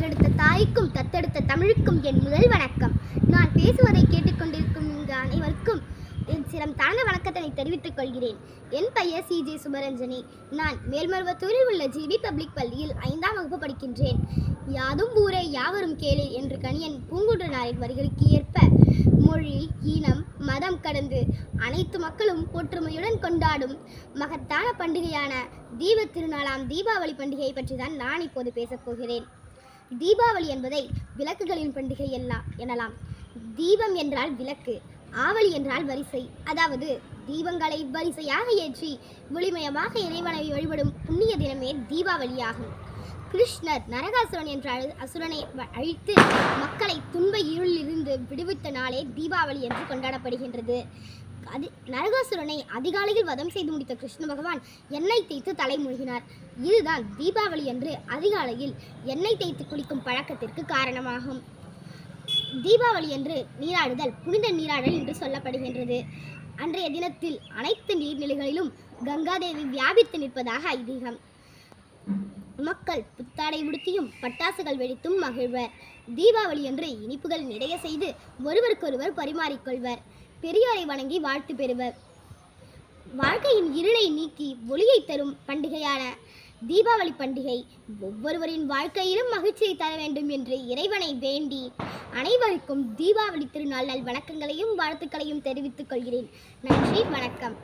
ஈன்றெடுத்த தாய்க்கும் தத்தெடுத்த தமிழுக்கும் என் முதல் வணக்கம். நான் பேசுவதை கேட்டுக்கொண்டிருக்கும் இங்கு அனைவருக்கும் சில தாழ்ந்த வணக்கத்தினை தெரிவித்துக் கொள்கிறேன். என் பெயர் CJ சுபரஞ்சனி. நான் மேல்மருவத்தூரில் உள்ள GB பப்ளிக் பள்ளியில் 5ஆம் வகுப்பு படிக்கின்றேன். யாதும் ஊரே யாவரும் கேளு என்று கணியன் பூங்குன்றனாரின் வரிகளுக்கு ஏற்ப மொழி, இனம், மதம் கடந்து அனைத்து மக்களும் ஒற்றுமையுடன் கொண்டாடும் மகத்தான பண்டிகையான தீப திருநாளாம் தீபாவளி பண்டிகையை பற்றி தான் நான் இப்போது பேசப்போகிறேன். தீபாவளி என்பதை விளக்குகளின் பண்டிகை எனலாம். தீபம் என்றால் விளக்கு, ஆவலி என்றால் வரிசை. அதாவது தீபங்களை வரிசையாக ஏற்றி ஒளிமயமாக இறைவனை வழிபடும் புண்ணிய தினமே தீபாவளியாகும். கிருஷ்ணர் நரகாசுரன் என்ற அசுரனை அழித்து மக்களை துன்ப இருளிலிருந்து விடுவித்த நாளே தீபாவளி என்று கொண்டாடப்படுகின்றது. நரகாசுரனை அதிகாலையில் வதம் செய்து முடித்த கிருஷ்ண பகவான் எண்ணெய் தேய்த்து தலை மூழ்கினார். இதுதான் தீபாவளி என்று அதிகாலையில் எண்ணெய் தேய்த்து குளிக்கும் பழக்கத்திற்கு காரணமாகும். தீபாவளி என்று நீராடுதல் புனித நீராடல் என்று சொல்லப்படுகின்றது. அன்றைய தினத்தில் அனைத்து நீர்நிலைகளிலும் கங்காதேவி வியாபித்து நிற்பதாக ஐதீகம். மக்கள் புத்தாடை உடுத்தியும் பட்டாசுகள் வெடித்தும் மகிழ்வர். தீபாவளி என்று இனிப்புகள் நிறைய செய்து ஒருவருக்கொருவர் பரிமாறிக்கொள்வர். பெரியோரை வணங்கி வாழ்த்து பெறுவர். வாழ்க்கையின் இருளை நீக்கி ஒளியை தரும் பண்டிகையான தீபாவளி பண்டிகை ஒவ்வொருவரின் வாழ்க்கையிலும் மகிழ்ச்சியை தர வேண்டும் என்று இறைவனை வேண்டி அனைவருக்கும் தீபாவளி திருநாள் நல் வணக்கங்களையும் வாழ்த்துக்களையும் தெரிவித்துக் கொள்கிறேன். நன்றி, வணக்கம்.